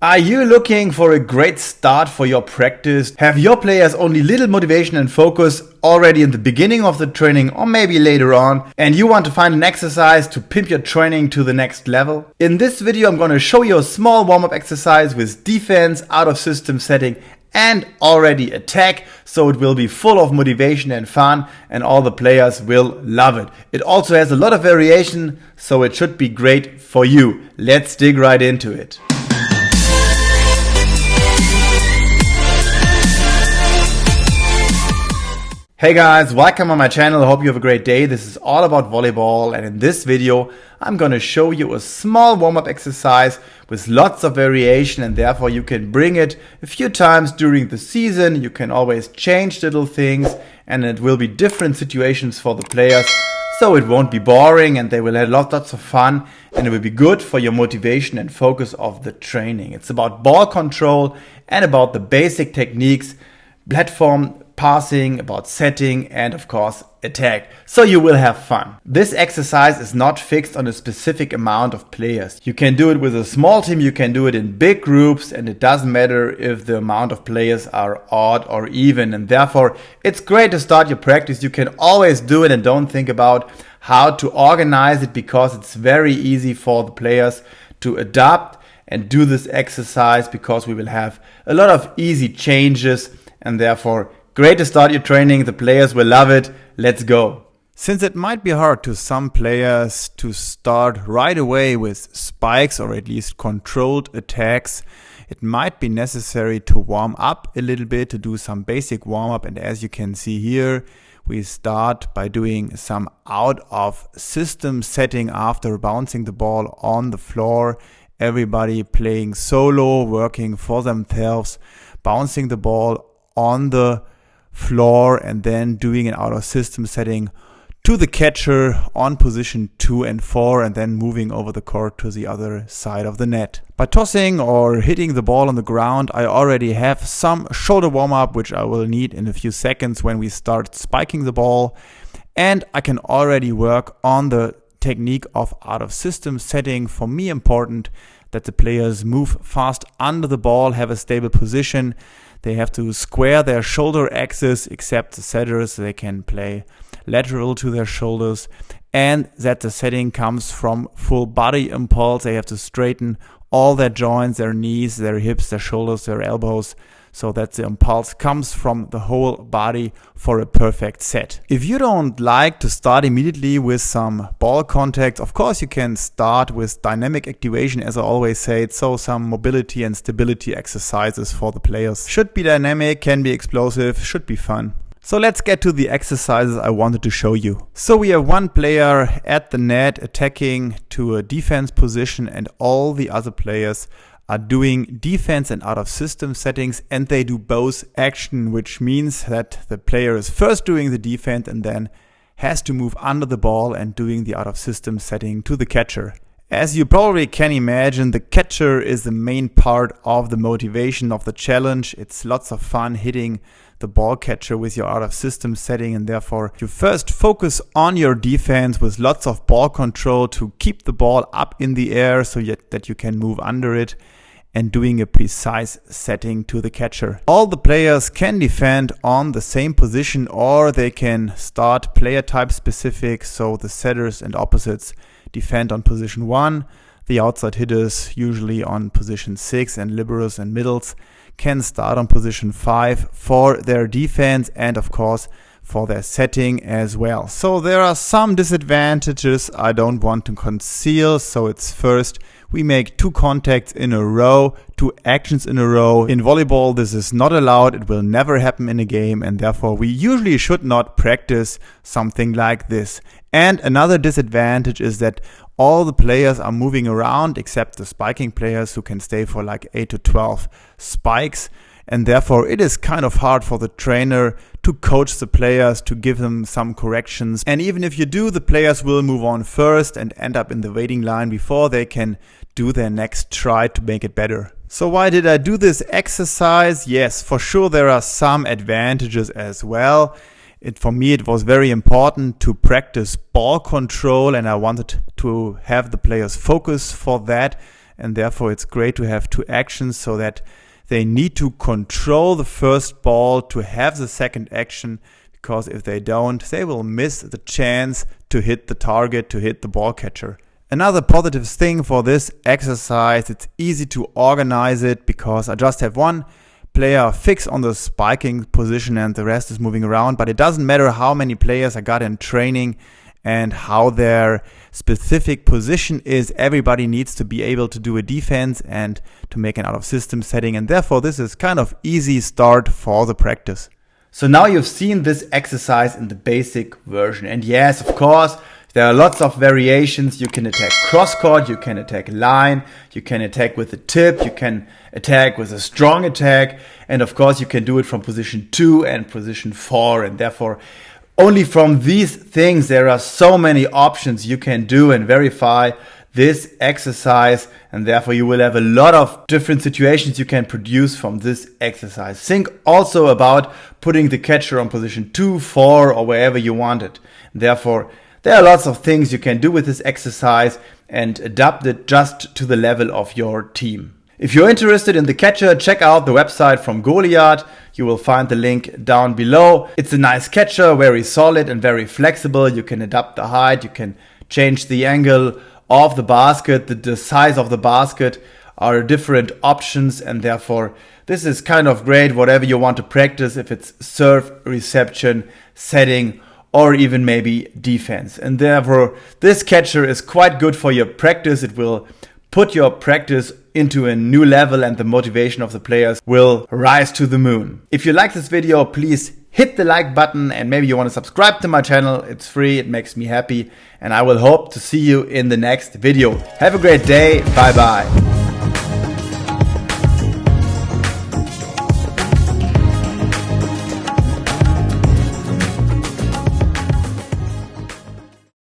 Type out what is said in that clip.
Are you looking for a great start for your practice? Have your players only little motivation and focus already in the beginning of the training or maybe later on, and you want to find an exercise to pimp your training to the next level? In this video I'm going to show you a small warm-up exercise with defense, out of system setting and already attack, so it will be full of motivation and fun and all the players will love it. It also has a lot of variation, so it should be great for you. Let's dig right into it. Hey guys, welcome on my channel. I hope you have a great day. This is all about volleyball, and in this video I'm going to show you a small warm-up exercise with lots of variation, and therefore you can bring it a few times during the season. You can always change little things and it will be different situations for the players, so it won't be boring and they will have lots of fun, and it will be good for your motivation and focus of the training. It's about ball control and about the basic techniques, platform passing, about setting, and of course attack. So you will have fun. This exercise is not fixed on a specific amount of players. You can do it with a small team, you can do it in big groups, and it doesn't matter if the amount of players are odd or even, and therefore it's great to start your practice. You can always do it and don't think about how to organize it, because it's very easy for the players to adapt and do this exercise, because we will have a lot of easy changes, and therefore great to start your training. The players will love it. Let's go. Since it might be hard to some players to start right away with spikes or at least controlled attacks, it might be necessary to warm up a little bit, to do some basic warm up. And as you can see here, we start by doing some out of system setting after bouncing the ball on the floor. Everybody playing solo, working for themselves, bouncing the ball on the floor and then doing an out of system setting to the catcher on position 2 and 4, and then moving over the court to the other side of the net. By tossing or hitting the ball on the ground, I already have some shoulder warm up, which I will need in a few seconds when we start spiking the ball, and I can already work on the technique of out of system setting. For me, important that the players move fast under the ball, have a stable position. They have to square their shoulder axis, except the setters, they can play lateral to their shoulders, and that the setting comes from full body impulse. They have to straighten all their joints, their knees, their hips, their shoulders, their elbows, so that the impulse comes from the whole body for a perfect set. If you don't like to start immediately with some ball contact, of course you can start with dynamic activation, as I always say. So some mobility and stability exercises for the players. Should be dynamic, can be explosive, should be fun. So let's get to the exercises I wanted to show you. So we have one player at the net attacking to a defense position, and all the other players are doing defense and out of system settings, and they do both action, which means that the player is first doing the defense and then has to move under the ball and doing the out of system setting to the catcher. As you probably can imagine, the catcher is the main part of the motivation of the challenge. It's lots of fun hitting the ball catcher with your out of system setting, and therefore you first focus on your defense with lots of ball control to keep the ball up in the air so that you can move under it, and doing a precise setting to the catcher. All the players can defend on the same position, or they can start player type specific, so the setters and opposites defend on position 1, the outside hitters usually on position 6, and liberos and middles can start on position 5 for their defense and of course for their setting as well. So there are some disadvantages I don't want to conceal. So it's first, we make 2 contacts in a row, 2 actions in a row. In volleyball, this is not allowed. It will never happen in a game, and therefore we usually should not practice something like this. And another disadvantage is that all the players are moving around except the spiking players, who can stay for like 8 to 12 spikes. And therefore it is kind of hard for the trainer to coach the players, to give them some corrections. And even if you do, the players will move on first and end up in the waiting line before they can do their next try to make it better. So why did I do this exercise? Yes, for sure there are some advantages as well. For me, it was very important to practice ball control, and I wanted to have the players focus for that. and therefore it's great to have 2 actions so that they need to control the first ball to have the second action, because if they don't, they will miss the chance to hit the target, to hit the ball catcher. Another positive thing for this exercise, it's easy to organize it because I just have one player fixed on the spiking position and the rest is moving around, but it doesn't matter how many players I got in training and how their specific position is. Everybody needs to be able to do a defense and to make an out of system setting, and therefore this is kind of easy start for the practice. So now you've seen this exercise in the basic version, and yes, of course, there are lots of variations. You can attack cross court, you can attack line, you can attack with a tip, you can attack with a strong attack, and of course you can do it from position 2 and position 4, and therefore only from these things there are so many options you can do and verify this exercise, and therefore you will have a lot of different situations you can produce from this exercise. Think also about putting the catcher on position 2, 4 or wherever you want it. Therefore there are lots of things you can do with this exercise and adapt it just to the level of your team. If you're interested in the catcher, check out the website from GOLIATH. You will find the link down below. It's a nice catcher, very solid and very flexible. You can adapt the height, you can change the angle of the basket, the size of the basket are different options, and therefore this is kind of great whatever you want to practice, if it's serve, reception, setting, or even maybe defense. And therefore this catcher is quite good for your practice. It will put your practice into a new level and the motivation of the players will rise to the moon. If you like this video, please hit the like button, and maybe you want to subscribe to my channel. It's free, it makes me happy, and I will hope to see you in the next video. Have a great day. Bye bye.